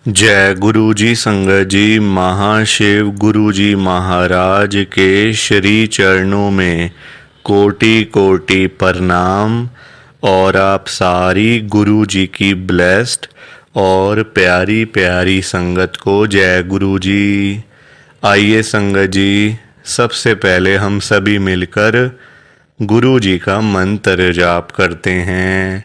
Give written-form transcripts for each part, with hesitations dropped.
जय गुरु जी संगत जी। महाशिव गुरु जी महाराज के श्री चरणों में कोटि कोटि प्रणाम। और आप सारी गुरु जी की ब्लेस्ड और प्यारी प्यारी संगत को जय गुरु जी। आइए संगत जी, सबसे पहले हम सभी मिलकर गुरु जी का मंत्र जाप करते हैं।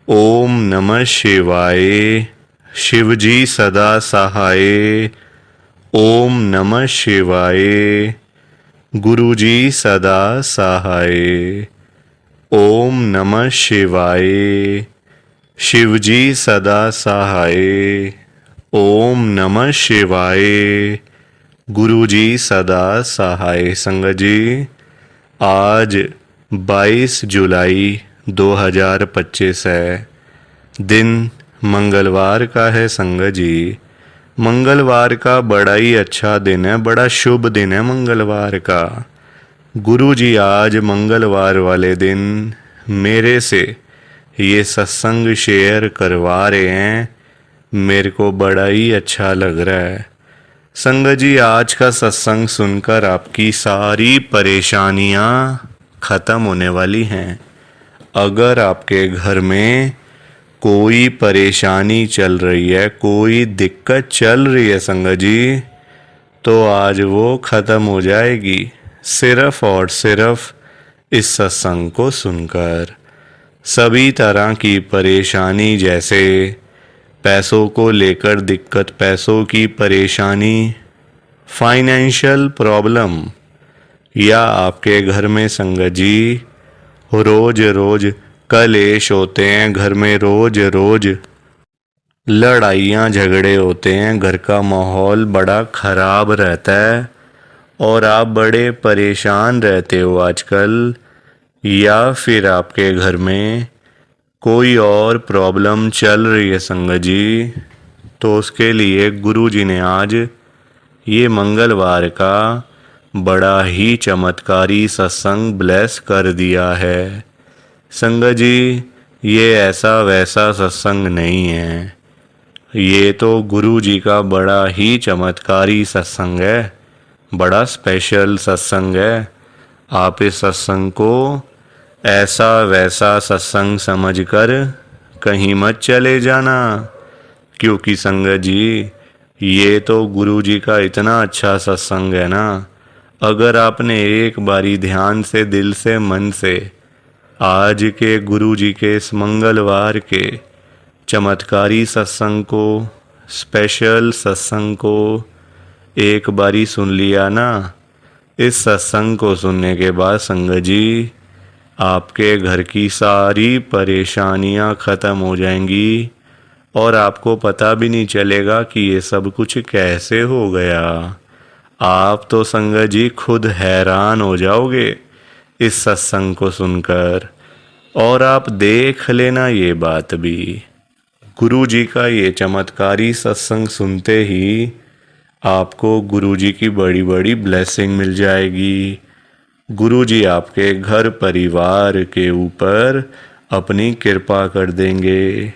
ओम नमः शिवाय। शिवजी सदा सहाय। ओम नमः शिवाय। गुरुजी सदा सहाय। ओम नमः शिवाय। शिवजी सदा सहाय। ओम नमः शिवाय। गुरुजी सदा सहाय। संगत जी, आज 22 जुलाई 2025 है। दिन मंगलवार का है संगत जी। मंगलवार का बड़ा ही अच्छा दिन है, बड़ा शुभ दिन है मंगलवार का। गुरु जी आज मंगलवार वाले दिन मेरे से ये सत्संग शेयर करवा रहे हैं। मेरे को बड़ा ही अच्छा लग रहा है संगत जी। आज का सत्संग सुनकर आपकी सारी परेशानियां खत्म होने वाली हैं। अगर आपके घर में कोई परेशानी चल रही है, कोई दिक्कत चल रही है संगत जी, तो आज वो खत्म हो जाएगी सिर्फ और सिर्फ इस सत्संग को सुनकर। सभी तरह की परेशानी, जैसे पैसों को लेकर दिक्कत, पैसों की परेशानी, फाइनेंशियल प्रॉब्लम, या आपके घर में संगत जी रोज रोज कलेश होते हैं, घर में रोज रोज लड़ाइयाँ झगड़े होते हैं, घर का माहौल बड़ा खराब रहता है और आप बड़े परेशान रहते हो आजकल, या फिर आपके घर में कोई और प्रॉब्लम चल रही है संगत जी, तो उसके लिए गुरु जी ने आज ये मंगलवार का बड़ा ही चमत्कारी सत्संग ब्लेस कर दिया है। संगत जी, ये ऐसा वैसा सत्संग नहीं है, ये तो गुरु जी का बड़ा ही चमत्कारी सत्संग है, बड़ा स्पेशल सत्संग है। आप इस सत्संग को ऐसा वैसा सत्संग समझकर कहीं मत चले जाना, क्योंकि संगत जी ये तो गुरु जी का इतना अच्छा सत्संग है ना। अगर आपने एक बारी ध्यान से, दिल से, मन से आज के गुरु जी के इस मंगलवार के चमत्कारी सत्संग को, स्पेशल सत्संग को एक बारी सुन लिया ना, इस सत्संग को सुनने के बाद संगत जी आपके घर की सारी परेशानियां खत्म हो जाएंगी और आपको पता भी नहीं चलेगा कि ये सब कुछ कैसे हो गया। आप तो संगत जी खुद हैरान हो जाओगे इस सत्संग को सुनकर। और आप देख लेना ये बात भी, गुरु जी का ये चमत्कारी सत्संग सुनते ही आपको गुरु जी की बड़ी बड़ी ब्लेसिंग मिल जाएगी। गुरु जी आपके घर परिवार के ऊपर अपनी कृपा कर देंगे।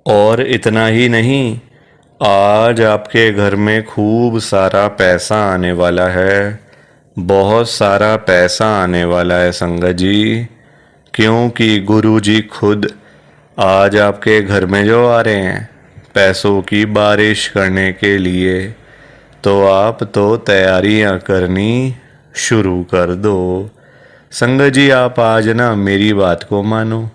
और इतना ही नहीं, आज आपके घर में खूब सारा पैसा आने वाला है, बहुत सारा पैसा आने वाला है संगत जी, क्योंकि गुरु जी खुद आज आपके घर में जो आ रहे हैं पैसों की बारिश करने के लिए। तो आप तो तैयारियां करनी शुरू कर दो। संगत जी आप आज ना मेरी बात को मानो,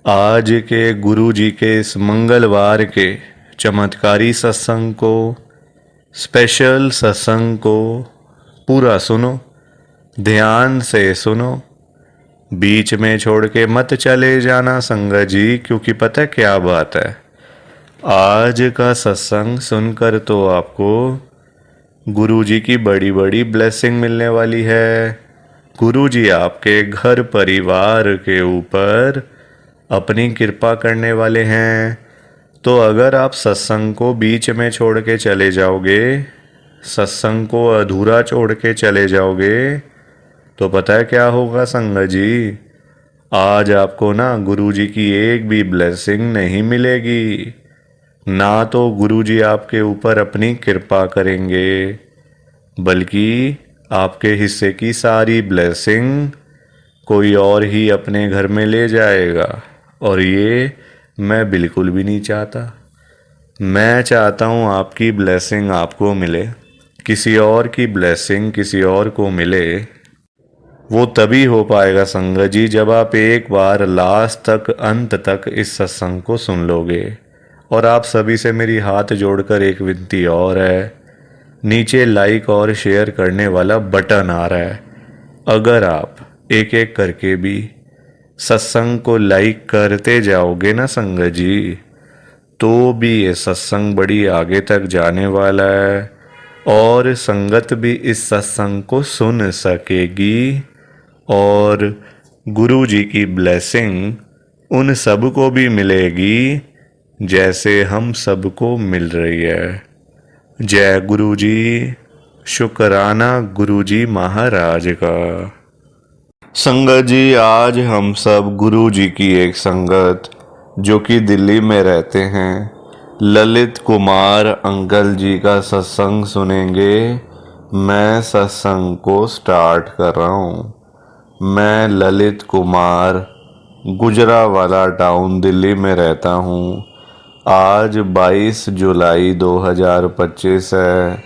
आज के गुरु जी के इस मंगलवार के चमत्कारी सत्संग को, स्पेशल सत्संग को पूरा सुनो, ध्यान से सुनो, बीच में छोड़ के मत चले जाना संगत जी, क्योंकि पता है क्या बात है, आज का सत्संग सुनकर तो आपको गुरु जी की बड़ी बड़ी ब्लेसिंग मिलने वाली है। गुरु जी आपके घर परिवार के ऊपर अपनी कृपा करने वाले हैं। तो अगर आप सत्संग को बीच में छोड़ के चले जाओगे, सत्संग को अधूरा छोड़ के चले जाओगे, तो पता है क्या होगा संगत जी, आज आपको ना गुरु जी की एक भी ब्लेसिंग नहीं मिलेगी। ना तो गुरुजी आपके ऊपर अपनी कृपा करेंगे, बल्कि आपके हिस्से की सारी ब्लेसिंग कोई और ही अपने घर में ले जाएगा। और ये मैं बिल्कुल भी नहीं चाहता। मैं चाहता हूँ आपकी ब्लेसिंग आपको मिले, किसी और की ब्लेसिंग किसी और को मिले। वो तभी हो पाएगा संगत जी जब आप एक बार लास्ट तक, अंत तक इस सत्संग को सुन लोगे। और आप सभी से मेरी हाथ जोड़कर एक विनती और है, नीचे लाइक और शेयर करने वाला बटन आ रहा है, अगर आप एक एक करके भी सत्संग को लाइक करते जाओगे ना संगत जी, तो भी ये सत्संग बड़ी आगे तक जाने वाला है और संगत भी इस सत्संग को सुन सकेगी। और गुरु जी की ब्लेसिंग उन सब को भी मिलेगी जैसे हम सबको मिल रही है। जय गुरु जी। शुक्राना गुरु जी महाराज का। संगत जी, आज हम सब गुरु जी की एक संगत जो कि दिल्ली में रहते हैं, ललित कुमार अंकल जी का सत्संग सुनेंगे। मैं सत्संग को स्टार्ट कर रहा हूँ। मैं ललित कुमार, गुजरावाला टाउन, दिल्ली में रहता हूँ। आज 22 जुलाई 2025 है,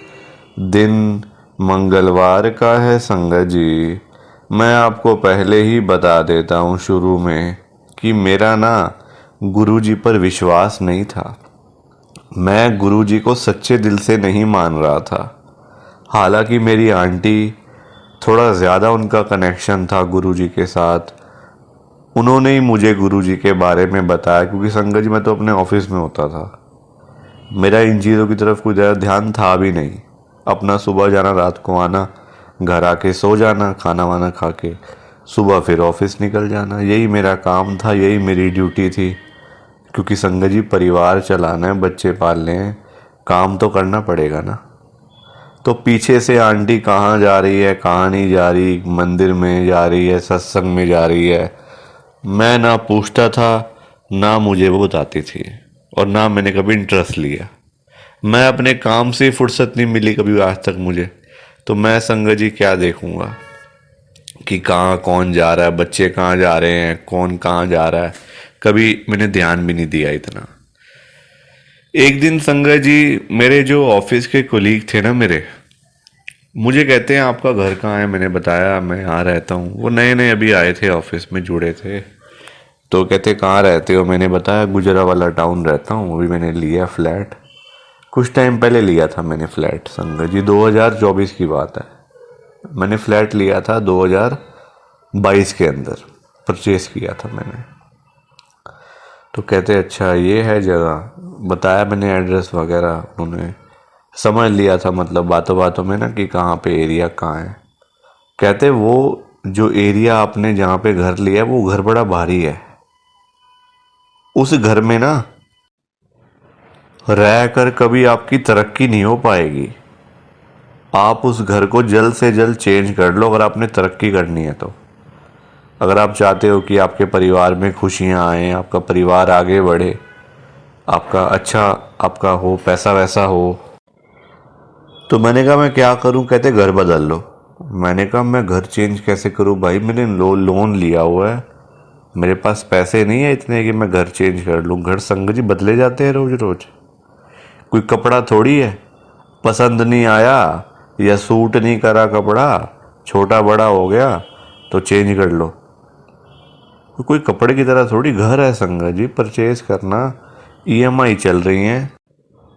दिन मंगलवार का है। संगत जी, मैं आपको पहले ही बता देता हूँ शुरू में कि मेरा ना गुरुजी पर विश्वास नहीं था। मैं गुरुजी को सच्चे दिल से नहीं मान रहा था। हालांकि मेरी आंटी, थोड़ा ज़्यादा उनका कनेक्शन था गुरुजी के साथ। उन्होंने ही मुझे गुरुजी के बारे में बताया, क्योंकि संगत जी मैं तो अपने ऑफिस में होता था। मेरा इन चीज़ों की तरफ कोई ज़्यादा ध्यान था भी नहीं। अपना सुबह जाना, रात को आना, घर आके सो जाना, खाना वाना खा के सुबह फिर ऑफिस निकल जाना, यही मेरा काम था, यही मेरी ड्यूटी थी। क्योंकि संगत जी परिवार चलाना है, बच्चे पालने हैं, काम तो करना पड़ेगा ना। तो पीछे से आंटी कहाँ जा रही है, कहाँ नहीं जा रही, मंदिर में जा रही है, सत्संग में जा रही है, मैं ना पूछता था, ना मुझे वो बताती थी, और ना मैंने कभी इंटरेस्ट लिया। मैं अपने काम से फुर्सत नहीं मिली कभी आज तक मुझे। तो मैं संगत जी क्या देखूंगा कि कहाँ कौन जा रहा है, बच्चे कहाँ जा रहे हैं, कौन कहाँ जा रहा है, कभी मैंने ध्यान भी नहीं दिया इतना। एक दिन संगत जी, मेरे जो ऑफिस के कोलीग थे ना मेरे, मुझे कहते हैं आपका घर कहाँ है। मैंने बताया मैं यहाँ रहता हूँ। वो नए नए अभी आए थे, ऑफिस में जुड़े थे। तो कहते कहाँ रहते हो। मैंने बताया गुजरावाला टाउन रहता हूँ, अभी मैंने लिया फ्लैट। कुछ टाइम पहले लिया था मैंने फ्लैट संगत जी, 2024 की बात है। मैंने फ्लैट लिया था 2022 के अंदर, परचेस किया था मैंने। तो कहते अच्छा ये है जगह। बताया मैंने एड्रेस वगैरह, उन्होंने समझ लिया था, मतलब बातों बातों में ना कि कहाँ पे एरिया कहाँ है। कहते वो जो एरिया आपने जहाँ पे घर लिया है वो घर बड़ा भारी है। उस घर में ना रह कर कभी आपकी तरक्की नहीं हो पाएगी। आप उस घर को जल्द से जल्द चेंज कर लो अगर आपने तरक्की करनी है तो। अगर आप चाहते हो कि आपके परिवार में खुशियाँ आए, आपका परिवार आगे बढ़े, आपका अच्छा आपका हो, पैसा वैसा हो। तो मैंने कहा मैं क्या करूं। कहते घर बदल लो। मैंने कहा मैं घर चेंज कैसे करूं भाई, मैंने लोन लिया हुआ है, मेरे पास पैसे नहीं है इतने कि मैं घर चेंज कर लूं। घर संगत जी बदले जाते हैं रोज रोज, कोई कपड़ा थोड़ी है। पसंद नहीं आया या सूट नहीं करा कपड़ा, छोटा बड़ा हो गया तो चेंज कर लो। कोई कपड़े की तरह थोड़ी घर है संगत जी, परचेज करना। ईएमआई चल रही हैं,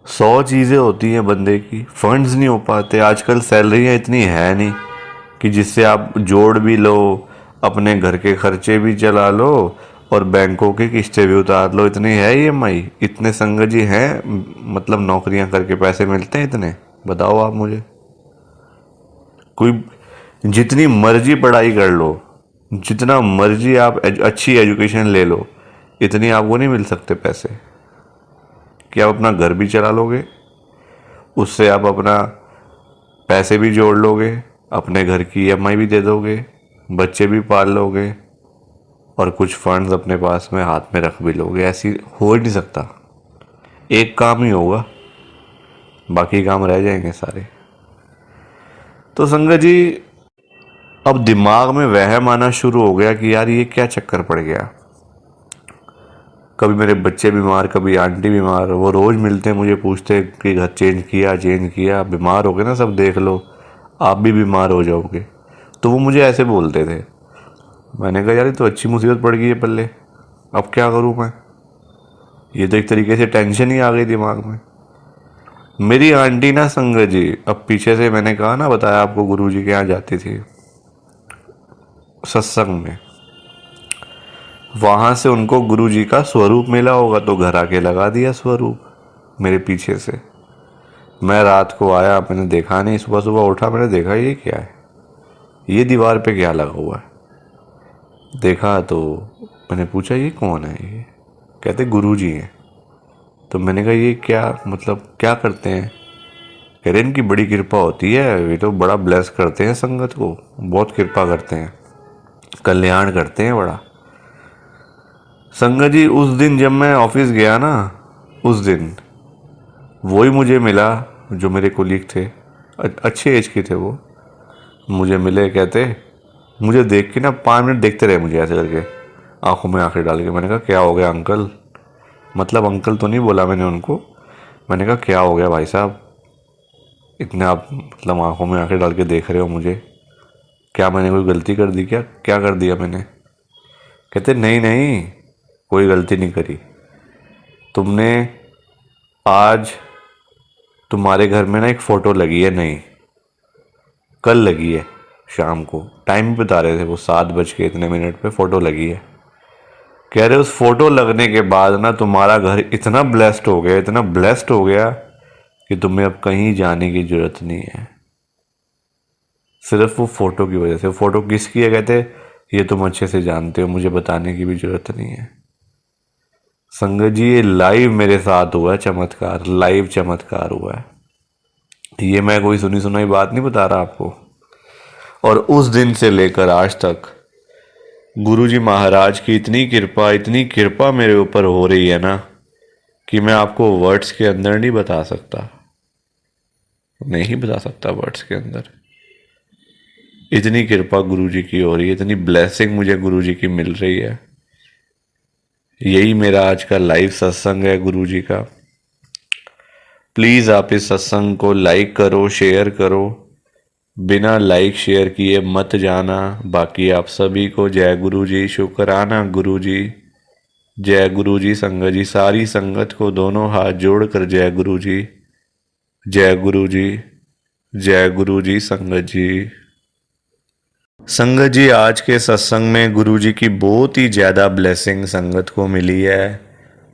100 चीज़ें होती हैं बंदे की, फंड्स नहीं हो पाते आजकल। सैलरियाँ इतनी है नहीं कि जिससे आप जोड़ भी लो, अपने घर के खर्चे भी चला लो और बैंकों की किस्तें भी उतार लो। इतनी है ईएमआई, इतने संगत जी हैं, मतलब नौकरियां करके पैसे मिलते हैं इतने, बताओ आप मुझे। कोई जितनी मर्जी पढ़ाई कर लो, जितना मर्जी आप अच्छी एजुकेशन ले लो, इतनी आपको नहीं मिल सकते पैसे कि आप अपना घर भी चला लोगे, उससे आप अपना पैसे भी जोड़ लोगे, अपने घर की ईएमआई भी दे दोगे, बच्चे भी पाल लोगे और कुछ फंड्स अपने पास में हाथ में रख भी लोगे। ऐसी हो ही नहीं सकता। एक काम ही होगा, बाकी काम रह जाएंगे सारे। तो संगत जी अब दिमाग में वहम आना शुरू हो गया कि यार ये क्या चक्कर पड़ गया। कभी मेरे बच्चे बीमार, कभी आंटी बीमार। वो रोज़ मिलते हैं, मुझे पूछते हैं कि घर चेंज किया, बीमार हो गए ना सब, देख लो आप भी बीमार हो जाओगे। तो वो मुझे ऐसे बोलते थे। मैंने कहा यार ये तो अच्छी मुसीबत पड़ गई है पल्ले, अब क्या करूँ मैं। ये तो एक तरीके से टेंशन ही आ गई दिमाग में। मेरी आंटी ना संगत जी, अब पीछे से मैंने कहा ना, बताया आपको, गुरुजी के यहाँ जाती थी सत्संग में। वहाँ से उनको गुरुजी का स्वरूप मिला होगा तो घर आके लगा दिया स्वरूप मेरे पीछे से। मैं रात को आया, मैंने देखा नहीं, सुबह सुबह उठा, मैंने देखा ये क्या है, ये दीवार पे क्या लगा हुआ है। देखा तो मैंने पूछा ये कौन है। ये कहते गुरुजी हैं। तो मैंने कहा ये क्या मतलब क्या करते हैं। कह रहे इनकी बड़ी कृपा होती है, ये तो बड़ा ब्लेस करते हैं संगत को, बहुत कृपा करते हैं, कल्याण करते हैं बड़ा। संगत जी उस दिन जब मैं ऑफिस गया ना, उस दिन वही मुझे मिला जो मेरे कोलीग थे, अच्छे एज के थे वो। मुझे मिले, कहते मुझे देख के ना 5 मिनट देखते रहे मुझे ऐसे करके, आंखों में आंखें डाल के। मैंने कहा क्या हो गया अंकल, मतलब अंकल तो नहीं बोला मैंने उनको, मैंने कहा क्या हो गया भाई साहब, इतने आप मतलब आंखों में आंखें डाल के देख रहे हो मुझे, क्या मैंने कोई गलती कर दी, क्या क्या कर दिया मैंने। कहते नहीं नहीं कोई गलती नहीं करी, तुमने आज तुम्हारे घर में ना एक फ़ोटो लगी है नई, कल लगी है शाम को, टाइम बता रहे थे वो 7:00 पे फ़ोटो लगी है। कह रहे उस फोटो लगने के बाद ना तुम्हारा घर इतना ब्लेस्ड हो गया, इतना ब्लेस्ड हो गया कि तुम्हें अब कहीं जाने की जरूरत नहीं है, सिर्फ वो फोटो की वजह से। फोटो किसकी है, कहते ये तुम अच्छे से जानते हो, मुझे बताने की भी जरूरत नहीं है। संगत जी ये लाइव मेरे साथ हुआ है चमत्कार, लाइव चमत्कार हुआ है, ये मैं कोई सुनी सुनाई बात नहीं बता रहा आपको। और उस दिन से लेकर आज तक गुरुजी महाराज की इतनी कृपा मेरे ऊपर हो रही है ना कि मैं आपको वर्ड्स के अंदर नहीं बता सकता, नहीं बता सकता वर्ड्स के अंदर। इतनी कृपा गुरुजी की हो रही है, इतनी ब्लेसिंग मुझे गुरुजी की मिल रही है। यही मेरा आज का लाइव सत्संग है गुरुजी का। प्लीज़ आप इस सत्संग को लाइक करो, शेयर करो, बिना लाइक शेयर किए मत जाना। बाकी आप सभी को जय गुरुजी, शुक्राना गुरुजी, जय गुरुजी। संगत जी सारी संगत को दोनों हाथ जोड़कर जय गुरुजी, जय गुरुजी, जय गुरुजी। संगत जी, संगत जी आज के सत्संग में गुरुजी की बहुत ही ज़्यादा ब्लेसिंग संगत को मिली है।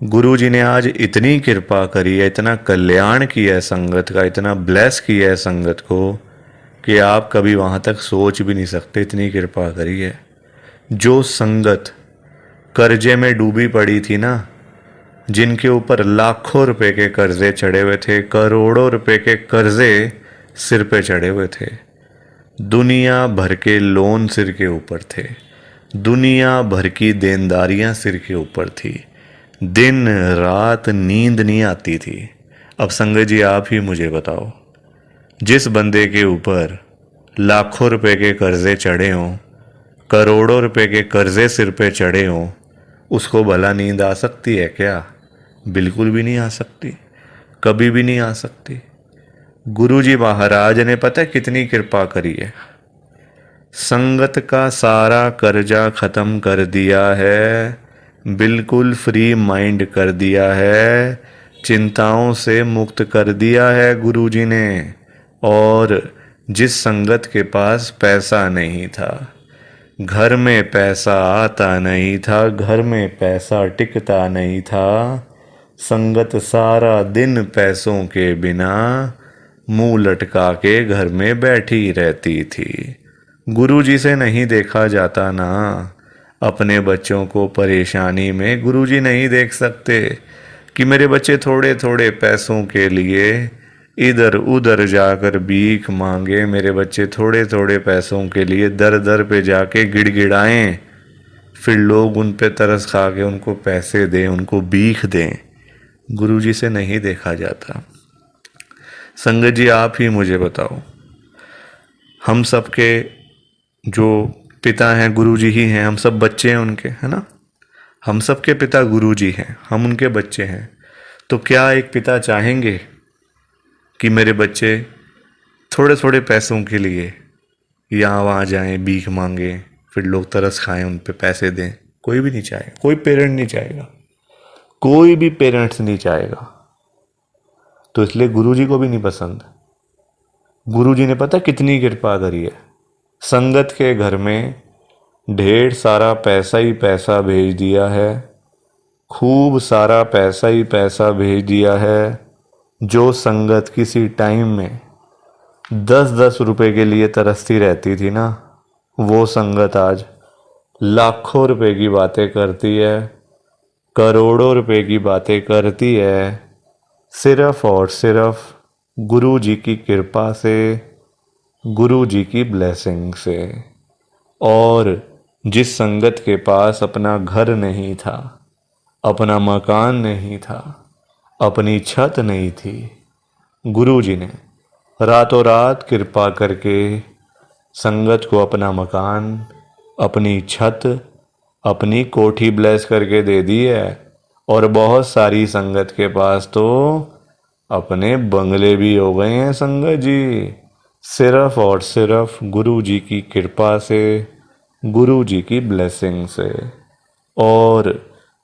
गुरुजी ने आज इतनी कृपा करी है, इतना कल्याण किया है संगत का, इतना ब्लेस किया है संगत को कि आप कभी वहाँ तक सोच भी नहीं सकते, इतनी कृपा करी है। जो संगत कर्जे में डूबी पड़ी थी ना, जिनके ऊपर लाखों रुपए के कर्जे चढ़े हुए थे, करोड़ों रुपए के कर्जे सिर पे चढ़े हुए थे, दुनिया भर के लोन सिर के ऊपर थे, दुनिया भर की देनदारियां सिर के ऊपर थी, दिन रात नींद नहीं आती थी। अब संगत जी आप ही मुझे बताओ, जिस बंदे के ऊपर लाखों रुपए के कर्जे चढ़े हों, करोड़ों रुपए के कर्जे सिर पे चढ़े हों, उसको भला नींद आ सकती है क्या? बिल्कुल भी नहीं आ सकती, कभी भी नहीं आ सकती। गुरुजी महाराज ने पता है कितनी कृपा करी है, संगत का सारा कर्जा खत्म कर दिया है, बिल्कुल फ्री माइंड कर दिया है, चिंताओं से मुक्त कर दिया है गुरुजी ने। और जिस संगत के पास पैसा नहीं था, घर में पैसा आता नहीं था, घर में पैसा टिकता नहीं था, संगत सारा दिन पैसों के बिना मुंह लटका के घर में बैठी रहती थी। गुरुजी से नहीं देखा जाता ना, अपने बच्चों को परेशानी में गुरुजी नहीं देख सकते कि मेरे बच्चे थोड़े थोड़े पैसों के लिए इधर उधर जाकर भीख मांगे, मेरे बच्चे थोड़े थोड़े पैसों के लिए दर दर पे जाके गिड़गिड़ाएं, फिर लोग उन पे तरस खा के उनको पैसे दें, उनको भीख दें। गुरुजी से नहीं देखा जाता। संगत जी आप ही मुझे बताओ, हम सबके जो पिता हैं गुरुजी ही हैं, हम सब बच्चे हैं उनके, है ना। हम सबके पिता गुरुजी हैं, हम उनके बच्चे हैं। तो क्या एक पिता चाहेंगे कि मेरे बच्चे थोड़े थोड़े पैसों के लिए यहाँ वहाँ जाएं, भीख मांगें, फिर लोग तरस खाएं, उन पे पैसे दें? कोई भी नहीं चाहेगा, कोई पेरेंट नहीं चाहेगा, कोई भी पेरेंट्स नहीं चाहेगा। तो इसलिए गुरुजी को भी नहीं पसंद। गुरुजी ने पता कितनी कृपा करी है, संगत के घर में ढेर सारा पैसा ही पैसा भेज दिया है, खूब सारा पैसा ही पैसा भेज दिया है। जो संगत किसी टाइम में 10-10 रुपए के लिए तरसती रहती थी ना, वो संगत आज लाखों रुपए की बातें करती है, करोड़ों रुपए की बातें करती है, सिर्फ और सिर्फ गुरु जी की कृपा से, गुरु जी की ब्लेसिंग से। और जिस संगत के पास अपना घर नहीं था, अपना मकान नहीं था, अपनी छत नहीं थी, गुरु जी ने रातों रात कृपा करके संगत को अपना मकान, अपनी छत, अपनी कोठी ब्लेस करके दे दी है। और बहुत सारी संगत के पास तो अपने बंगले भी हो गए हैं संगत जी, सिर्फ और सिर्फ गुरु जी की कृपा से, गुरु जी की ब्लेसिंग से। और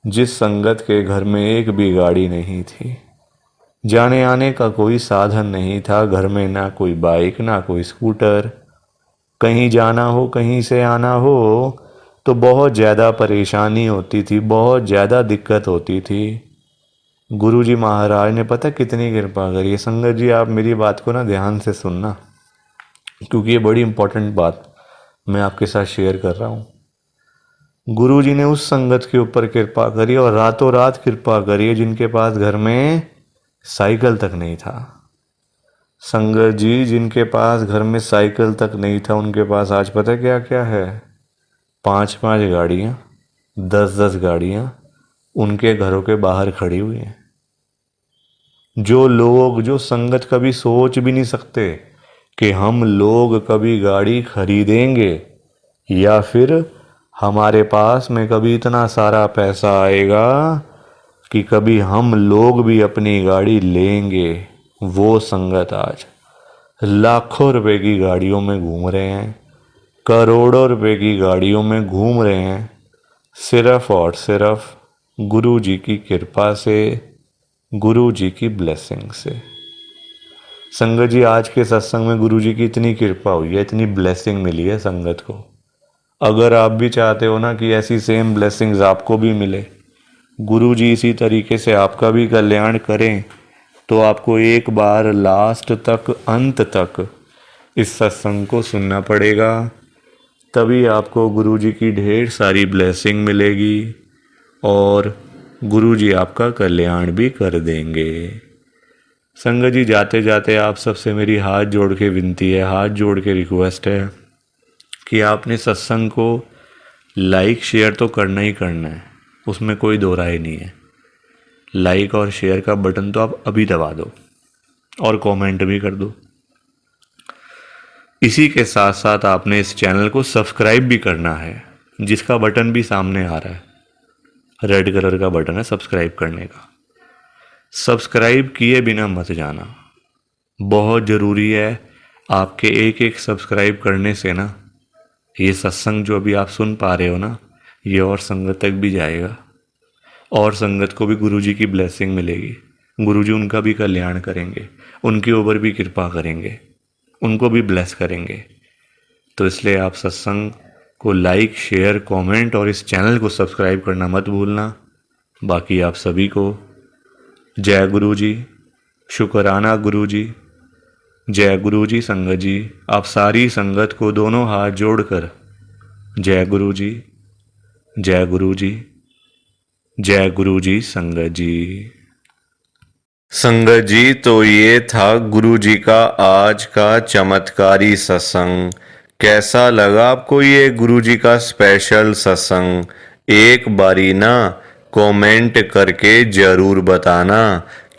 जिस संगत के घर में एक भी गाड़ी नहीं थी, जाने आने का कोई साधन नहीं था, घर में ना कोई बाइक ना कोई स्कूटर, कहीं जाना हो कहीं से आना हो तो बहुत ज़्यादा परेशानी होती थी, बहुत ज़्यादा दिक्कत होती थी। गुरुजी महाराज ने पता कितनी कृपा करी है। संगत जी आप मेरी बात को ना ध्यान से सुनना, क्योंकि ये बड़ी इंपॉर्टेंट बात मैं आपके साथ शेयर कर रहा हूँ। गुरुजी ने उस संगत के ऊपर कृपा करी और रातों रात कृपा करी है जिनके पास घर में साइकिल तक नहीं था। संगत जी जिनके पास घर में साइकिल तक नहीं था, उनके पास आज पता क्या क्या है? 5-5 गाड़ियाँ, 10-10 गाड़ियाँ उनके घरों के बाहर खड़ी हुई हैं। जो लोग, जो संगत कभी सोच भी नहीं सकते कि हम लोग कभी गाड़ी खरीदेंगे या फिर हमारे पास में कभी इतना सारा पैसा आएगा कि कभी हम लोग भी अपनी गाड़ी लेंगे, वो संगत आज लाखों रुपए की गाड़ियों में घूम रहे हैं, करोड़ों रुपए की गाड़ियों में घूम रहे हैं, सिर्फ और सिर्फ गुरु जी की कृपा से, गुरु जी की ब्लेसिंग से। संगत जी आज के सत्संग में गुरु जी की इतनी कृपा हुई है, इतनी ब्लेसिंग मिली है संगत को। अगर आप भी चाहते हो ना कि ऐसी सेम ब्लेसिंग्स आपको भी मिले, गुरु जी इसी तरीके से आपका भी कल्याण करें, तो आपको एक बार लास्ट तक, अंत तक इस सत्संग को सुनना पड़ेगा। तभी आपको गुरु जी की ढेर सारी ब्लेसिंग मिलेगी और गुरु जी आपका कल्याण भी कर देंगे। संगत जी जाते जाते आप सबसे मेरी हाथ जोड़ के विनती है, हाथ जोड़ के रिक्वेस्ट है कि आपने सत्संग को लाइक शेयर तो करना ही करना है, उसमें कोई दो राय नहीं है। लाइक और शेयर का बटन तो आप अभी दबा दो और कमेंट भी कर दो। इसी के साथ साथ आपने इस चैनल को सब्सक्राइब भी करना है, जिसका बटन भी सामने आ रहा है, रेड कलर का बटन है सब्सक्राइब करने का। सब्सक्राइब किए बिना मत जाना, बहुत ज़रूरी है। आपके एक एक सब्सक्राइब करने से ना ये सत्संग जो अभी आप सुन पा रहे हो ना, ये और संगत तक भी जाएगा और संगत को भी गुरुजी की ब्लेसिंग मिलेगी। गुरुजी उनका भी कल्याण करेंगे, उनके ऊपर भी कृपा करेंगे, उनको भी ब्लेस करेंगे। तो इसलिए आप सत्संग को लाइक, शेयर, कमेंट और इस चैनल को सब्सक्राइब करना मत भूलना। बाकी आप सभी को जय गुरु जी, शुक्राना गुरु जी, जय गुरु जी। संगत जी आप सारी संगत को दोनों हाथ जोड़कर जय गुरु जी, जय गुरु जी, जय गुरु जी। संगत जी, संगत जी तो ये था गुरु जी का आज का चमत्कारी सत्संग। कैसा लगा आपको ये गुरु जी का स्पेशल सत्संग? एक बारी ना कमेंट करके जरूर बताना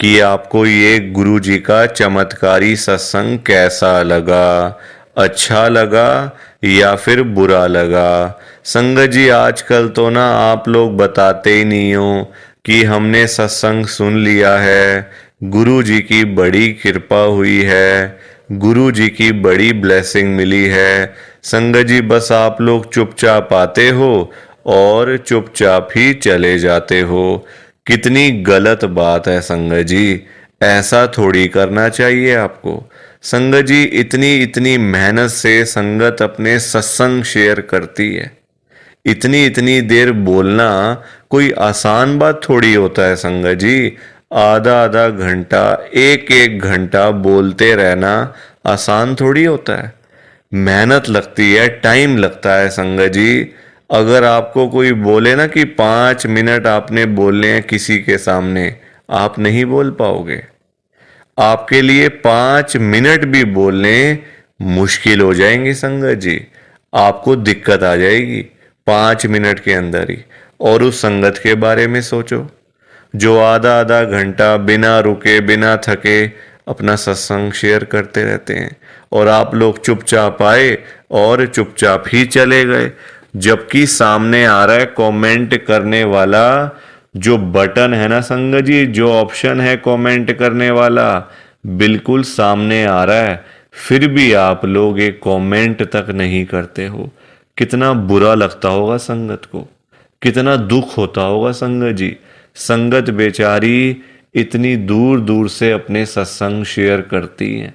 कि आपको ये गुरु जी का चमत्कारी सत्संग कैसा लगा, अच्छा लगा या फिर बुरा लगा। संगत जी आजकल तो ना आप लोग बताते ही नहीं हो कि हमने सत्संग सुन लिया है, गुरु जी की बड़ी कृपा हुई है, गुरु जी की बड़ी ब्लेसिंग मिली है। संगत जी बस आप लोग चुपचाप आते हो और चुपचाप ही चले जाते हो। कितनी गलत बात है संगत जी, ऐसा थोड़ी करना चाहिए आपको। संगत जी इतनी इतनी मेहनत से संगत अपने सत्संग शेयर करती है, इतनी इतनी देर बोलना कोई आसान बात थोड़ी होता है संगत जी। आधा आधा घंटा, एक एक घंटा बोलते रहना आसान थोड़ी होता है। मेहनत लगती है, टाइम लगता है संगत जी। अगर आपको कोई बोले ना कि 5 मिनट आपने बोलने हैं किसी के सामने, आप नहीं बोल पाओगे। आपके लिए 5 मिनट भी बोलने मुश्किल हो जाएंगे संगत जी। आपको दिक्कत आ जाएगी 5 मिनट के अंदर ही। और उस संगत के बारे में सोचो जो आधा आधा घंटा बिना रुके बिना थके अपना सत्संग शेयर करते रहते हैं, और आप लोग चुपचाप आए और चुपचाप ही चले गए। जबकि सामने आ रहा है कमेंट करने वाला जो बटन है ना संगत जी, जो ऑप्शन है कमेंट करने वाला, बिल्कुल सामने आ रहा है, फिर भी आप लोग एक कमेंट तक नहीं करते हो। कितना बुरा लगता होगा संगत को, कितना दुख होता होगा संगत जी। संगत बेचारी इतनी दूर दूर से अपने सत्संग शेयर करती हैं,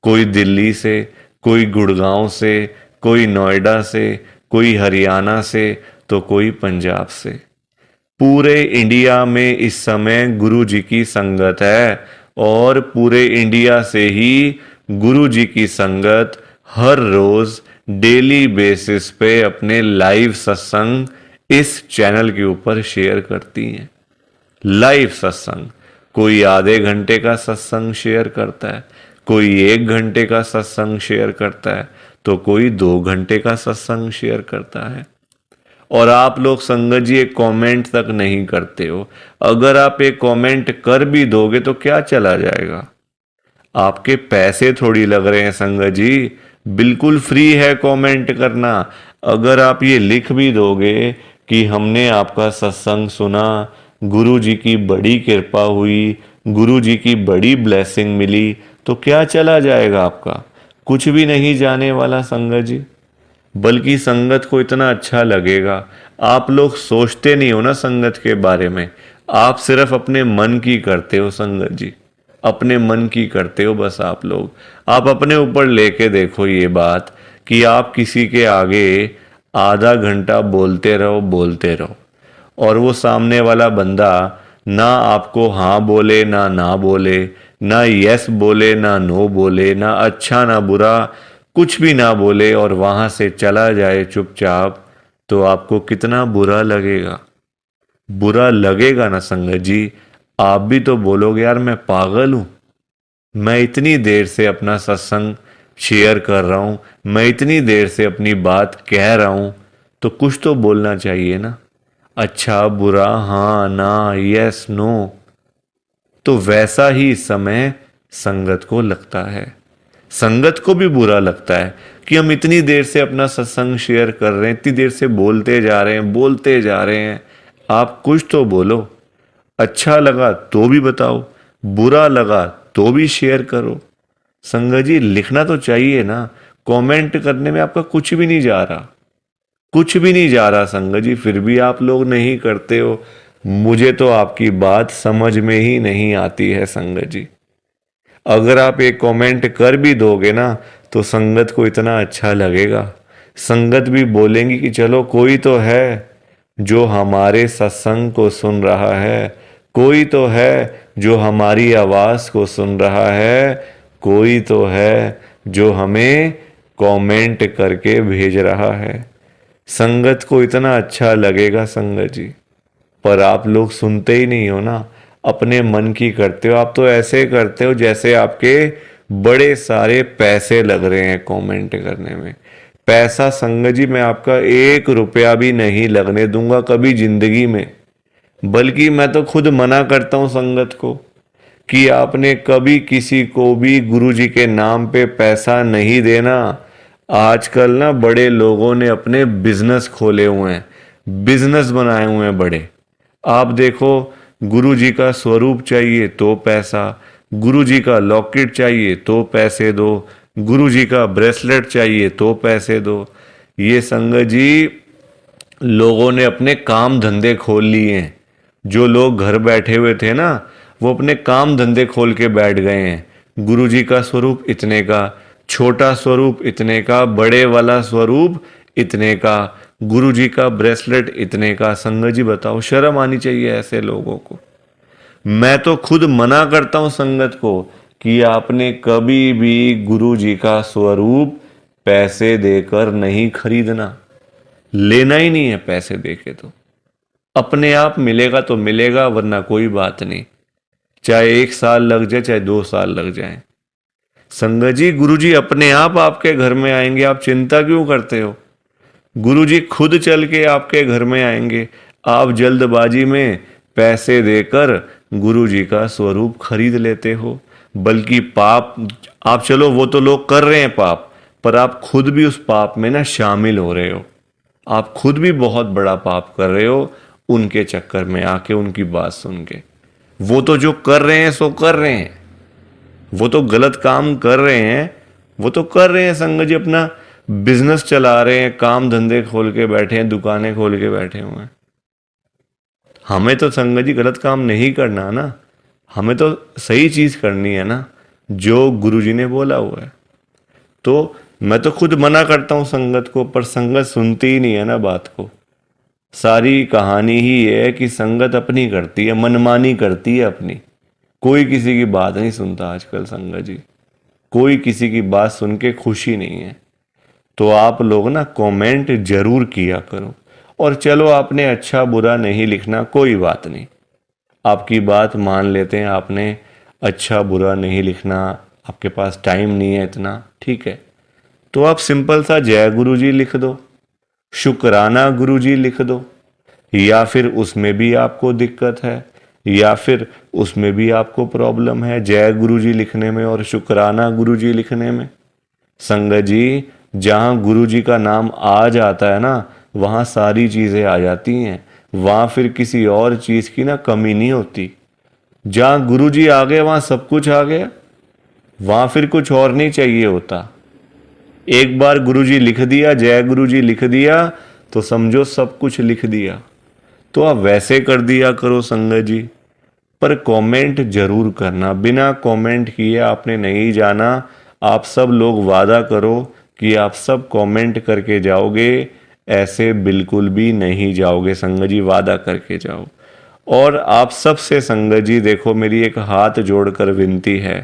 कोई दिल्ली से, कोई गुड़गांव से, कोई नोएडा से, कोई हरियाणा से, तो कोई पंजाब से। पूरे इंडिया में इस समय गुरु जी की संगत है, और पूरे इंडिया से ही गुरु जी की संगत हर रोज डेली बेसिस पे अपने लाइव सत्संग इस चैनल के ऊपर शेयर करती हैं। लाइव सत्संग, कोई आधे घंटे का सत्संग शेयर करता है, कोई 1 घंटे का सत्संग शेयर करता है, तो कोई 2 घंटे का सत्संग शेयर करता है। और आप लोग संगत जी एक कमेंट तक नहीं करते हो। अगर आप एक कमेंट कर भी दोगे तो क्या चला जाएगा, आपके पैसे थोड़ी लग रहे हैं संगत जी, बिल्कुल फ्री है कमेंट करना। अगर आप ये लिख भी दोगे कि हमने आपका सत्संग सुना, गुरु जी की बड़ी कृपा हुई, गुरु जी की बड़ी ब्लेसिंग मिली, तो क्या चला जाएगा आपका, कुछ भी नहीं जाने वाला संगत जी। बल्कि संगत को इतना अच्छा लगेगा। आप लोग सोचते नहीं हो ना संगत के बारे में, आप सिर्फ अपने मन की करते हो संगत जी, अपने मन की करते हो बस। आप अपने ऊपर लेके देखो ये बात कि आप किसी के आगे आधा घंटा बोलते रहो और वो सामने वाला बंदा ना आपको हाँ बोले ना बोले, ना यस बोले ना नो बोले, ना अच्छा ना बुरा, कुछ भी ना बोले और वहां से चला जाए चुपचाप, तो आपको कितना बुरा लगेगा। बुरा लगेगा ना संगत जी। आप भी तो बोलोगे यार मैं पागल हूं, मैं इतनी देर से अपना सत्संग शेयर कर रहा हूं, मैं इतनी देर से अपनी बात कह रहा हूं, तो कुछ तो बोलना चाहिए ना, अच्छा बुरा, हाँ ना, यस नो। तो वैसा ही इस समय संगत को लगता है। संगत को भी बुरा लगता है कि हम इतनी देर से अपना सत्संग शेयर कर रहे हैं, इतनी देर से बोलते जा रहे हैं। आप कुछ तो बोलो, अच्छा लगा तो भी बताओ, बुरा लगा तो भी शेयर करो। संगत जी लिखना तो चाहिए ना, कमेंट करने में आपका कुछ भी नहीं जा रहा, कुछ भी नहीं जा रहा संगत जी, फिर भी आप लोग नहीं करते हो। मुझे तो आपकी बात समझ में ही नहीं आती है संगत जी। अगर आप एक कमेंट कर भी दोगे ना तो संगत को इतना अच्छा लगेगा, संगत भी बोलेंगी कि चलो कोई तो है जो हमारे सत्संग को सुन रहा है, कोई तो है जो हमारी आवाज को सुन रहा है, कोई तो है जो हमें कमेंट करके भेज रहा है। संगत को इतना अच्छा लगेगा संगत जी, पर आप लोग सुनते ही नहीं हो ना, अपने मन की करते हो। आप तो ऐसे करते हो जैसे आपके बड़े सारे पैसे लग रहे हैं कमेंट करने में। पैसा संगत जी मैं आपका 1 रुपया भी नहीं लगने दूंगा कभी जिंदगी में। बल्कि मैं तो खुद मना करता हूं संगत को कि आपने कभी किसी को भी गुरु जी के नाम पे पैसा नहीं देना। आजकल ना बड़े लोगों ने अपने बिजनेस खोले हुए हैं, बिजनेस बनाए हुए हैं बड़े। आप देखो, गुरु जी का स्वरूप चाहिए तो पैसा, गुरु जी का लॉकेट चाहिए तो पैसे दो, गुरु जी का ब्रेसलेट चाहिए तो पैसे दो। ये संगत जी लोगों ने अपने काम धंधे खोल लिए हैं। जो लोग घर बैठे हुए थे ना, वो अपने काम धंधे खोल के बैठ गए हैं। गुरु जी का स्वरूप इतने का, छोटा स्वरूप इतने का, बड़े वाला स्वरूप इतने का, गुरु जी का ब्रेसलेट इतने का। संगत जी बताओ, शर्म आनी चाहिए ऐसे लोगों को। मैं तो खुद मना करता हूं संगत को कि आपने कभी भी गुरु जी का स्वरूप पैसे देकर नहीं खरीदना। लेना ही नहीं है पैसे देके। तो अपने आप मिलेगा तो मिलेगा, वरना कोई बात नहीं। चाहे 1 साल लग जाए, चाहे 2 साल लग जाए। संगत जी, गुरु जी अपने आप आपके घर में आएंगे, आप चिंता क्यों करते हो? गुरु जी खुद चल के आपके घर में आएंगे। आप जल्दबाजी में पैसे देकर गुरु जी का स्वरूप खरीद लेते हो। बल्कि पाप, आप चलो वो तो लोग कर रहे हैं पाप, पर आप खुद भी उस पाप में ना शामिल हो रहे हो। आप खुद भी बहुत बड़ा पाप कर रहे हो उनके चक्कर में आके, उनकी बात सुन के। वो तो जो कर रहे हैं सो कर रहे हैं, वो तो गलत काम कर रहे हैं, वो तो कर रहे हैं संगत जी, अपना बिजनेस चला रहे हैं, काम धंधे खोल के बैठे हैं, दुकानें खोल के बैठे हुए हैं। हमें तो संगत जी गलत काम नहीं करना ना, हमें तो सही चीज करनी है ना, जो गुरु जी ने बोला हुआ है। तो मैं तो खुद मना करता हूं संगत को, पर संगत सुनती ही नहीं है ना बात को। सारी कहानी ही ये है कि संगत अपनी करती है, मनमानी करती है अपनी। कोई किसी की बात नहीं सुनता आजकल संगत जी, कोई किसी की बात सुन के खुशी नहीं है। तो आप लोग ना कमेंट जरूर किया करो। और चलो, आपने अच्छा बुरा नहीं लिखना, कोई बात नहीं, आपकी बात मान लेते हैं। आपने अच्छा बुरा नहीं लिखना, आपके पास टाइम नहीं है इतना, ठीक है। तो आप सिंपल सा जय गुरु जी लिख दो, शुक्राना गुरु जी लिख दो। या फिर उसमें भी आपको दिक्कत है, या फिर उसमें भी आपको प्रॉब्लम है जय गुरु जी लिखने में और शुक्राना गुरु जी लिखने में। संगत जी, जहां गुरु जी का नाम आ जाता है ना, वहां सारी चीजें आ जाती हैं। वहां फिर किसी और चीज की ना कमी नहीं होती। जहां गुरु जी आ गए वहां सब कुछ आ गया, वहां फिर कुछ और नहीं चाहिए होता। एक बार गुरु जी लिख दिया, जय गुरु जी लिख दिया, तो समझो सब कुछ लिख दिया। तो आप वैसे कर दिया करो संगत जी, पर कमेंट जरूर करना। बिना कमेंट किए आपने नहीं जाना। आप सब लोग वादा करो कि आप सब कमेंट करके जाओगे, ऐसे बिल्कुल भी नहीं जाओगे संगत जी, वादा करके जाओ। और आप सबसे संगत जी देखो, मेरी एक हाथ जोड़कर विनती है,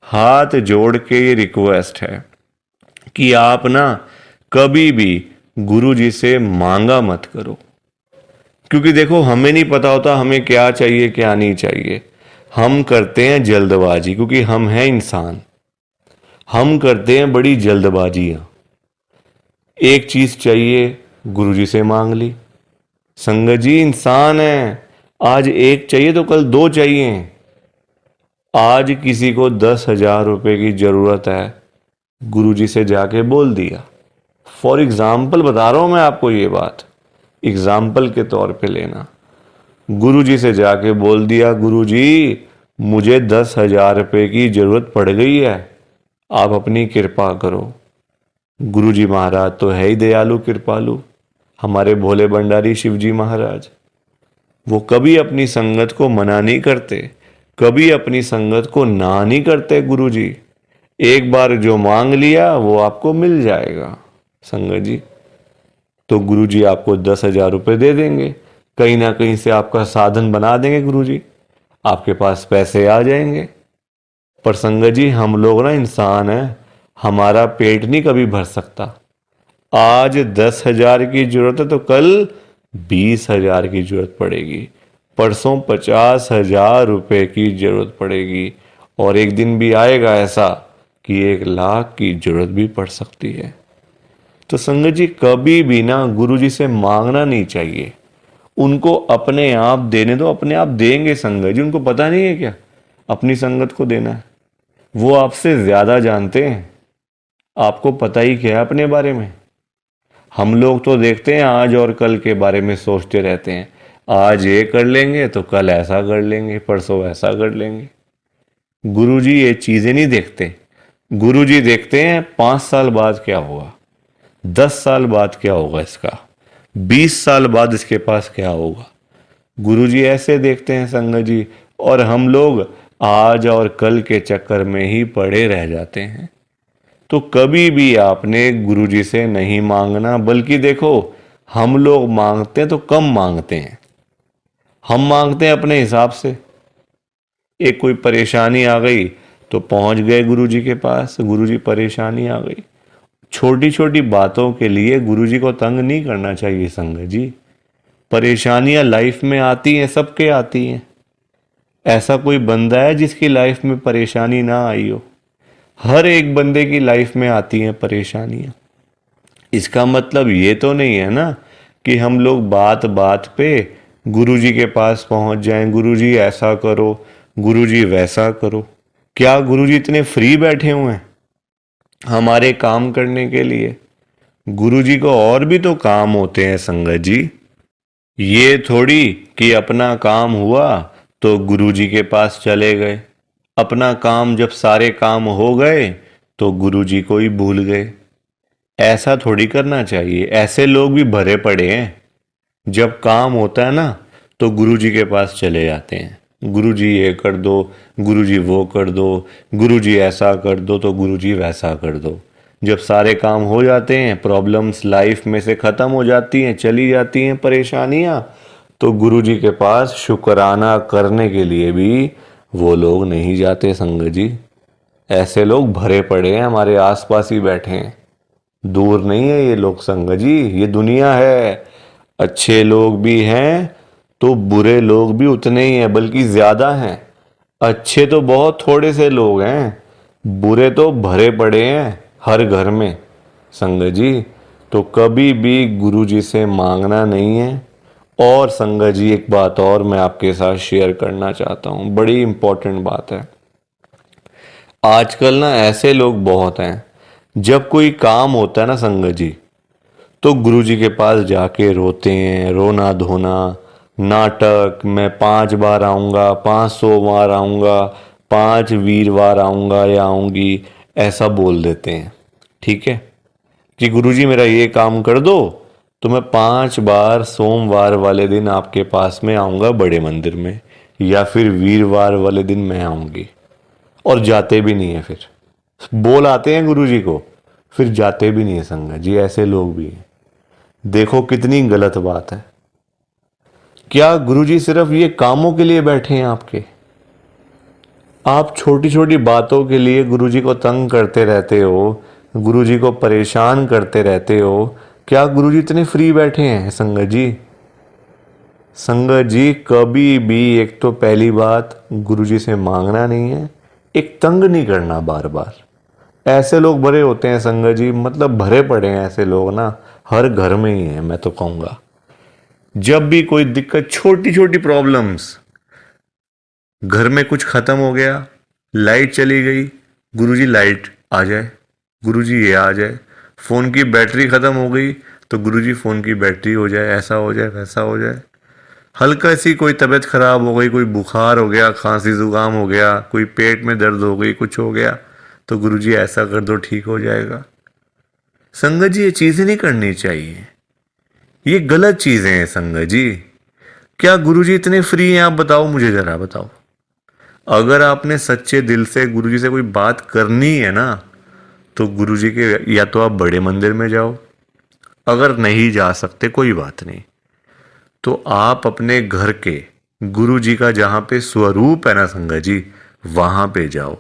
हाथ जोड़ के ये रिक्वेस्ट है कि आप ना कभी भी गुरु जी से मांगा मत करो। क्योंकि देखो, हमें नहीं पता होता हमें क्या चाहिए क्या नहीं चाहिए। हम करते हैं जल्दबाजी, क्योंकि हम हैं इंसान, हम करते हैं बड़ी जल्दबाजियां। एक चीज चाहिए, गुरुजी से मांग ली। संगत जी, इंसान है, आज एक चाहिए तो कल 2 चाहिए। आज किसी को 10,000 रुपए की जरूरत है, गुरुजी से जाके बोल दिया। फॉर एग्जाम्पल बता रहा हूं मैं आपको ये बात, एग्जाम्पल के तौर पे लेना। गुरुजी से जाके बोल दिया, गुरुजी मुझे 10,000 रुपए की जरूरत पड़ गई है, आप अपनी कृपा करो। गुरुजी महाराज तो है ही दयालु कृपालु, हमारे भोले भंडारी शिवजी महाराज। वो कभी अपनी संगत को मना नहीं करते, कभी अपनी संगत को ना नहीं करते। गुरुजी एक बार जो मांग लिया वो आपको मिल जाएगा संगत जी। तो गुरुजी आपको 10,000 रुपये दे देंगे, कहीं ना कहीं से आपका साधन बना देंगे गुरुजी, आपके पास पैसे आ जाएंगे। पर संगत जी, हम लोग ना इंसान हैं, हमारा पेट नहीं कभी भर सकता। आज 10,000 की जरूरत है तो कल 20,000 की जरूरत पड़ेगी, परसों 50,000 रुपये की जरूरत पड़ेगी, और एक दिन भी आएगा ऐसा कि 1,00,000 की जरूरत भी पड़ सकती है। तो संगत जी, कभी भी ना गुरु जी से मांगना नहीं चाहिए, उनको अपने आप देने दो, अपने आप देंगे संगत जी। उनको पता नहीं है क्या अपनी संगत को देना है? वो आपसे ज्यादा जानते हैं। आपको पता ही क्या है अपने बारे में? हम लोग तो देखते हैं आज और कल के बारे में सोचते रहते हैं, आज ये कर लेंगे तो कल ऐसा कर लेंगे, परसों ऐसा कर लेंगे। गुरुजी ये चीजें नहीं देखते। गुरुजी देखते हैं 5 साल बाद क्या होगा, 10 साल बाद क्या होगा, इसका 20 साल बाद इसके पास क्या होगा। गुरुजी ऐसे देखते हैं संगत जी। और हम लोग आज और कल के चक्कर में ही पड़े रह जाते हैं। तो कभी भी आपने गुरुजी से नहीं मांगना, बल्कि देखो हम लोग मांगते हैं तो कम मांगते हैं। हम मांगते हैं अपने हिसाब से। एक कोई परेशानी आ गई तो पहुंच गए गुरुजी के पास, गुरुजी परेशानी आ गई। छोटी छोटी बातों के लिए गुरुजी को तंग नहीं करना चाहिए संगत जी। परेशानियां लाइफ में आती हैं, सबके आती हैं। ऐसा कोई बंदा है जिसकी लाइफ में परेशानी ना आई हो? हर एक बंदे की लाइफ में आती हैं परेशानियां। इसका मतलब ये तो नहीं है ना कि हम लोग बात बात पे गुरुजी के पास पहुंच जाएं, गुरुजी ऐसा करो, गुरुजी वैसा करो। क्या गुरुजी इतने फ्री बैठे हुए हैं हमारे काम करने के लिए? गुरुजी को और भी तो काम होते हैं संगत जी। ये थोड़ी कि अपना काम हुआ तो गुरुजी के पास चले गए, अपना काम जब सारे काम हो गए तो गुरुजी को ही भूल गए। ऐसा थोड़ी करना चाहिए। ऐसे लोग भी भरे पड़े हैं। जब काम होता है ना तो गुरुजी के पास चले जाते हैं, गुरुजी ये कर दो, गुरुजी वो कर दो, गुरुजी ऐसा कर दो तो गुरुजी वैसा कर दो। जब सारे काम हो जाते हैं, प्रॉब्लम्स लाइफ में से ख़त्म हो जाती हैं, चली जाती हैं परेशानियां, तो गुरुजी के पास शुक्राना करने के लिए भी वो लोग नहीं जाते संगत जी। ऐसे लोग भरे पड़े हैं, हमारे आसपास ही बैठे हैं। दूर नहीं है ये लोग संगत जी, ये दुनिया है। अच्छे लोग भी हैं तो बुरे लोग भी उतने ही हैं, बल्कि ज्यादा हैं। अच्छे तो बहुत थोड़े से लोग हैं, बुरे तो भरे पड़े हैं हर घर में संगत जी। तो कभी भी गुरुजी से मांगना नहीं है। और संगत जी एक बात और मैं आपके साथ शेयर करना चाहता हूँ, बड़ी इंपॉर्टेंट बात है। आजकल ना ऐसे लोग बहुत हैं, जब कोई काम होता है ना संगत जी, तो गुरुजी के पास जाके रोते हैं, रोना धोना, नाटक, मैं 5 बार आऊँगा, 500 बार आऊँगा, 5 वीरवार आऊँगा या आऊँगी, ऐसा बोल देते हैं। ठीक है कि गुरुजी मेरा ये काम कर दो तो मैं 5 बार सोमवार वाले दिन आपके पास में आऊँगा बड़े मंदिर में, या फिर वीरवार वाले दिन मैं आऊँगी। और जाते भी नहीं है, फिर बोल आते हैं गुरुजी को, फिर जाते भी नहीं है संगत जी। ऐसे लोग भी हैं। देखो कितनी गलत बात है। क्या गुरुजी सिर्फ ये कामों के लिए बैठे हैं आपके? आप छोटी छोटी बातों के लिए गुरुजी को तंग करते रहते हो, गुरुजी को परेशान करते रहते हो। क्या गुरुजी इतने फ्री बैठे हैं संगत जी? संगत जी कभी भी, एक तो पहली बात गुरुजी से मांगना नहीं है, एक तंग नहीं करना बार बार। ऐसे लोग भरे होते हैं संगत जी, मतलब भरे पड़े हैं ऐसे लोग ना, हर घर में ही है मैं तो कहूँगा। जब भी कोई दिक्कत, छोटी छोटी प्रॉब्लम्स, घर में कुछ खत्म हो गया, लाइट चली गई, गुरुजी लाइट आ जाए, गुरुजी ये आ जाए। फ़ोन की बैटरी ख़त्म हो गई तो गुरुजी फ़ोन की बैटरी हो जाए, ऐसा हो जाए, वैसा हो जाए। हल्का सी कोई तबीयत ख़राब हो गई, कोई बुखार हो गया, खांसी ज़ुकाम हो गया, कोई पेट में दर्द हो गई, कुछ हो गया, तो गुरुजी ऐसा कर दो ठीक हो जाएगा। संगत जी ये चीज़ें नहीं करनी चाहिए, ये गलत चीज़ें हैं संगत जी। क्या गुरुजी इतने फ्री हैं? आप बताओ, मुझे ज़रा बताओ। अगर आपने सच्चे दिल से गुरुजी से कोई बात करनी है ना, तो गुरुजी के या तो आप बड़े मंदिर में जाओ, अगर नहीं जा सकते कोई बात नहीं, तो आप अपने घर के गुरुजी का जहाँ पे स्वरूप है ना संगत जी, वहाँ पे जाओ,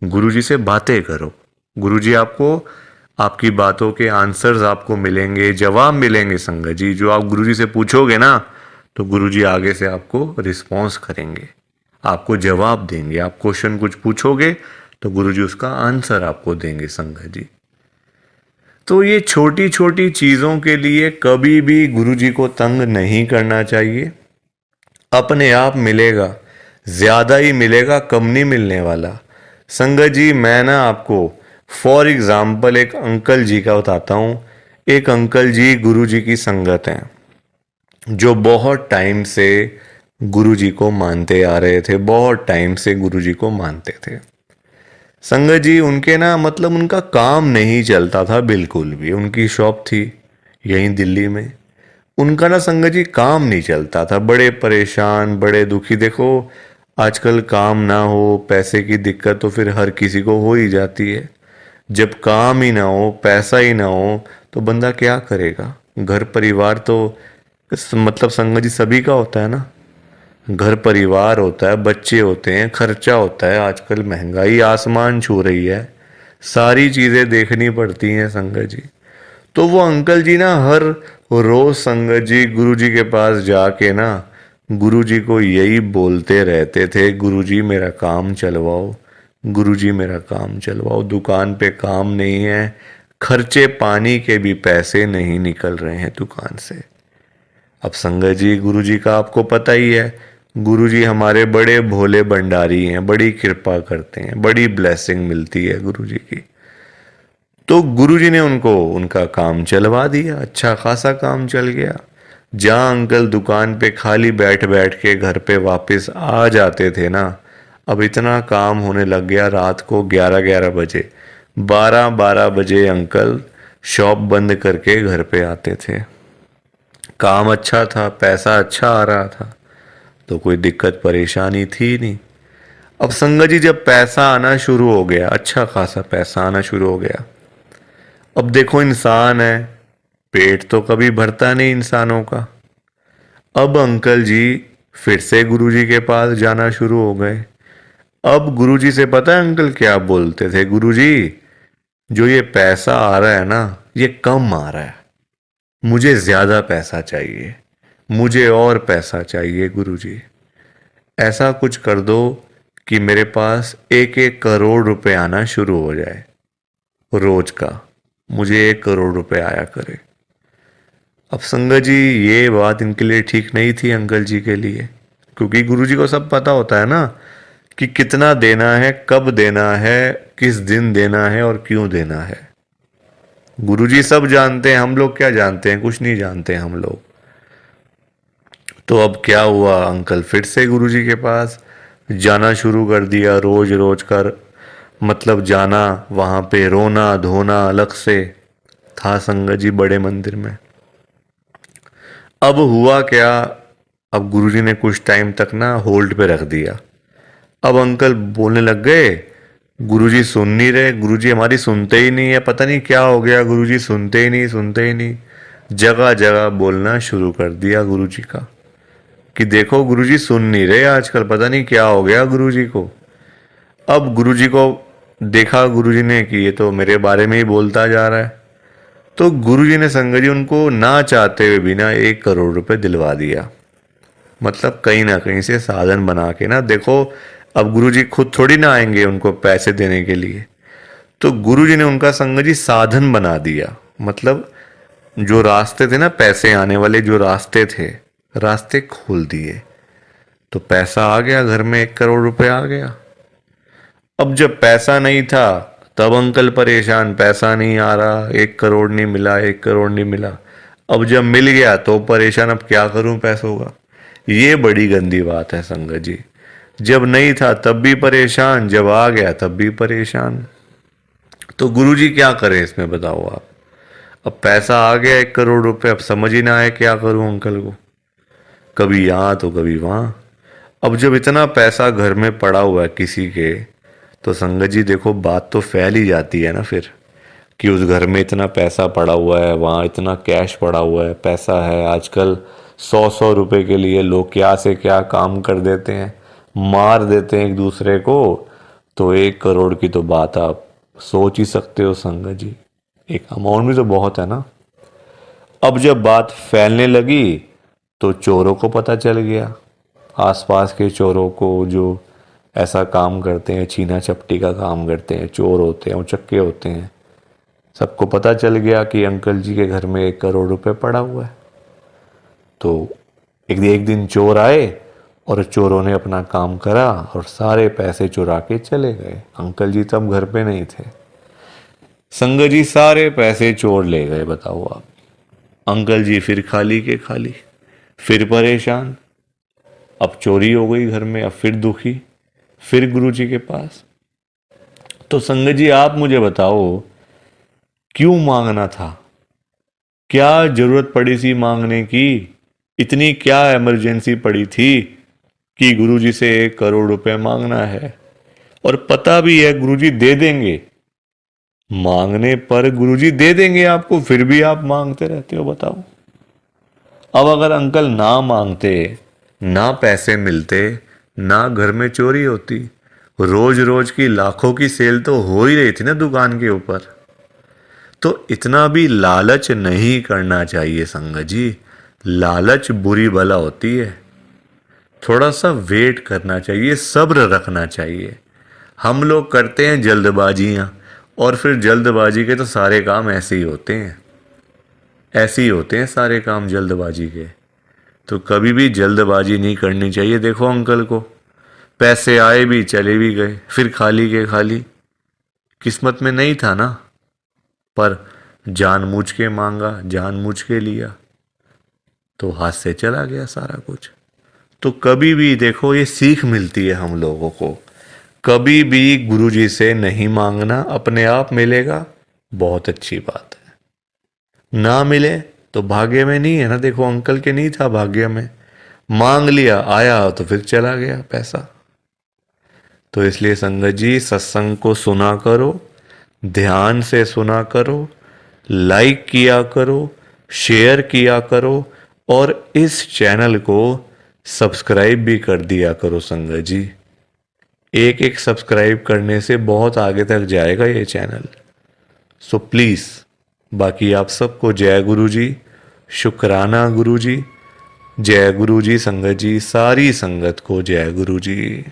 गुरुजी से बातें करो। गुरुजी आपको, आपकी बातों के आंसर्स आपको मिलेंगे, जवाब मिलेंगे संगत जी। जो आप गुरुजी से पूछोगे ना, तो गुरुजी आगे से आपको रिस्पॉन्स करेंगे, आपको जवाब देंगे। आप क्वेश्चन कुछ पूछोगे तो गुरुजी उसका आंसर आपको देंगे संगत जी। तो ये छोटी छोटी चीज़ों के लिए कभी भी गुरुजी को तंग नहीं करना चाहिए। अपने आप मिलेगा, ज़्यादा ही मिलेगा, कम नहीं मिलने वाला। संगत जी, मैं ना आपको फॉर एग्ज़ाम्पल एक अंकल जी का बताता हूँ। एक अंकल जी गुरुजी की संगत हैं, जो बहुत टाइम से गुरुजी को मानते आ रहे थे, बहुत टाइम से गुरुजी को मानते थे। संगत जी, उनके ना मतलब उनका काम नहीं चलता था बिल्कुल भी। उनकी शॉप थी यहीं दिल्ली में, उनका ना संगत जी काम नहीं चलता था। बड़े परेशान, बड़े दुखी। देखो आजकल काम ना हो, पैसे की दिक्कत तो फिर हर किसी को हो ही जाती है। जब काम ही ना हो, पैसा ही ना हो, तो बंदा क्या करेगा। घर परिवार तो मतलब संगत जी सभी का होता है ना। घर परिवार होता है, बच्चे होते हैं, खर्चा होता है। आजकल महंगाई आसमान छू रही है, सारी चीज़ें देखनी पड़ती हैं संगत जी। तो वो अंकल जी ना हर रोज संगत जी गुरुजी के पास जाके ना गुरुजी को यही बोलते रहते थे, गुरुजी मेरा काम चलवाओ, गुरुजी मेरा काम चलवाओ। दुकान पे काम नहीं है, खर्चे पानी के भी पैसे नहीं निकल रहे हैं दुकान से। अब संगत जी गुरुजी का आपको पता ही है, गुरुजी हमारे बड़े भोले भंडारी हैं, बड़ी कृपा करते हैं, बड़ी ब्लेसिंग मिलती है गुरुजी की। तो गुरुजी ने उनको उनका काम चलवा दिया, अच्छा खासा काम चल गया। जहाँ अंकल दुकान पे खाली बैठ बैठ के घर पे वापस आ जाते थे ना, अब इतना काम होने लग गया। रात को 11-11 बजे, 12-12 बजे अंकल शॉप बंद करके घर पे आते थे। काम अच्छा था, पैसा अच्छा आ रहा था, तो कोई दिक्कत परेशानी थी नहीं। अब संगत जी जब पैसा आना शुरू हो गया, अच्छा खासा पैसा आना शुरू हो गया, अब देखो इंसान है, पेट तो कभी भरता नहीं इंसानों का। अब अंकल जी फिर से गुरुजी के पास जाना शुरू हो गए। अब गुरुजी से पता है अंकल क्या बोलते थे, गुरुजी जो ये पैसा आ रहा है ना, ये कम आ रहा है, मुझे ज्यादा पैसा चाहिए, मुझे और पैसा चाहिए गुरुजी। ऐसा कुछ कर दो कि मेरे पास 1-1 करोड़ रुपए आना शुरू हो जाए रोज का, मुझे 1 करोड़ रुपए आया करे। अब संगत जी ये बात इनके लिए ठीक नहीं थी अंकल जी के लिए, क्योंकि गुरुजी को सब पता होता है ना कि कितना देना है, कब देना है, किस दिन देना है और क्यों देना है। गुरुजी सब जानते हैं, हम लोग क्या जानते हैं, कुछ नहीं जानते हम लोग। तो अब क्या हुआ, अंकल फिर से गुरुजी के पास जाना शुरू कर दिया, रोज रोज कर मतलब जाना, वहां पे रोना धोना अलग से था संगत जी बड़े मंदिर में। अब हुआ क्या, अब गुरुजी ने कुछ टाइम तक ना होल्ड पे रख दिया। अब अंकल बोलने लग गए, गुरुजी सुन नहीं रहे, गुरुजी हमारी सुनते ही नहीं है, पता नहीं क्या हो गया, गुरुजी सुनते ही नहीं, सुनते ही नहीं। जगह जगह बोलना शुरू कर दिया गुरुजी का कि देखो गुरुजी सुन नहीं रहे आजकल, पता नहीं क्या हो गया गुरुजी को। अब गुरुजी को देखा गुरुजी ने कि ये तो मेरे बारे में ही बोलता जा रहा है, तो गुरुजी ने संगत जी उनको ना चाहते हुए भी ना 1 करोड़ रुपए दिलवा दिया। मतलब कहीं ना कहीं से साधन बना के ना, देखो अब गुरुजी खुद थोड़ी ना आएंगे उनको पैसे देने के लिए, तो गुरुजी ने उनका संगत जी साधन बना दिया। मतलब जो रास्ते थे ना पैसे आने वाले, जो रास्ते थे, रास्ते खोल दिए, तो पैसा आ गया घर में, 1 करोड़ रुपए आ गया। अब जब पैसा नहीं था तब अंकल परेशान, पैसा नहीं आ रहा, 1 करोड़ नहीं मिला, 1 करोड़ नहीं मिला। अब जब मिल गया तो परेशान, अब क्या करूं पैसों का। ये बड़ी गंदी बात है संगत जी। जब नहीं था तब भी परेशान, जब आ गया तब भी परेशान। तो गुरुजी क्या करें इसमें बताओ आप। अब पैसा आ गया 1 करोड़ रुपए, अब समझ ही ना आए क्या करूं अंकल को, कभी यहाँ तो कभी वहाँ। अब जब इतना पैसा घर में पड़ा हुआ है किसी के, तो संगत जी देखो बात तो फैल ही जाती है ना फिर, कि उस घर में इतना पैसा पड़ा हुआ है, वहाँ इतना कैश पड़ा हुआ है, पैसा है। आजकल 100-100 रुपए के लिए लोग क्या से क्या काम कर देते हैं, मार देते हैं एक दूसरे को। तो 1 करोड़ की तो बात आप सोच ही सकते हो संगत जी, एक अमाउंट भी तो बहुत है ना। अब जब बात फैलने लगी तो चोरों को पता चल गया, आसपास के चोरों को, जो ऐसा काम करते हैं, छीना चपटी का काम करते हैं, चोर होते हैं, उचक्के होते हैं, सबको पता चल गया कि अंकल जी के घर में 1 करोड़ रुपए पड़ा हुआ है। तो एक दिन चोर आए और चोरों ने अपना काम करा और सारे पैसे चुरा के चले गए। अंकल जी तब घर पे नहीं थे। संगत जी सारे पैसे चोर ले गए। बताओ आप। अंकल जी फिर खाली के खाली, फिर परेशान। अब चोरी हो गई घर में, अब फिर दुखी, फिर गुरुजी के पास। तो संगत जी आप मुझे बताओ, क्यों मांगना था? क्या जरूरत पड़ी थी मांगने की? इतनी क्या इमरजेंसी पड़ी थी कि गुरुजी से 1 करोड़ रुपए मांगना है? और पता भी है गुरुजी दे देंगे, मांगने पर गुरुजी दे देंगे आपको, फिर भी आप मांगते रहते हो। बताओ। अब अगर अंकल ना मांगते, ना पैसे मिलते, ना घर में चोरी होती, रोज रोज की लाखों की सेल तो हो ही रही थी ना दुकान के ऊपर। तो इतना भी लालच नहीं करना चाहिए संगत जी। लालच बुरी बला होती है। थोड़ा सा वेट करना चाहिए, सब्र रखना चाहिए। हम लोग करते हैं जल्दबाजियां, और फिर जल्दबाजी के तो सारे काम ऐसे ही होते हैं। ऐसे ही होते हैं सारे काम जल्दबाजी के। तो कभी भी जल्दबाजी नहीं करनी चाहिए। देखो अंकल को पैसे आए भी, चले भी गए, फिर खाली के खाली। किस्मत में नहीं था ना, पर जानबूझ के मांगा, जानबूझ के लिया, तो हाथ से चला गया सारा कुछ। तो कभी भी देखो, ये सीख मिलती है हम लोगों को। कभी भी गुरुजी से नहीं मांगना, अपने आप मिलेगा, बहुत अच्छी बात है। ना मिले तो भाग्य में नहीं है ना। देखो अंकल के नहीं था भाग्य में, मांग लिया, आया तो फिर चला गया पैसा। तो इसलिए संगत जी, सत्संग को सुना करो, ध्यान से सुना करो, लाइक किया करो, शेयर किया करो, और इस चैनल को सब्सक्राइब भी कर दिया करो संगत जी। एक एक सब्सक्राइब करने से बहुत आगे तक जाएगा ये चैनल। सो प्लीज़, बाकी आप सबको जय गुरु जी, शुक्राना गुरु जी, जय गुरु जी संगत जी, सारी संगत को जय गुरु जी।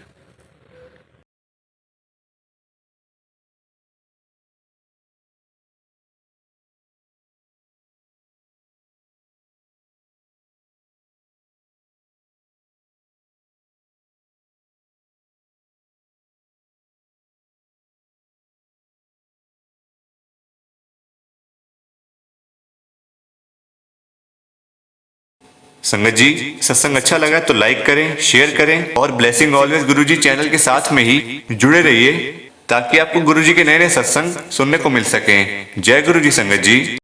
संगत जी, सत्संग अच्छा लगा तो लाइक करें, शेयर करें, और ब्लेसिंग ऑलवेज गुरुजी चैनल के साथ में ही जुड़े रहिए, ताकि आपको गुरुजी के नए नए सत्संग सुनने को मिल सकें। जय गुरुजी संगत जी।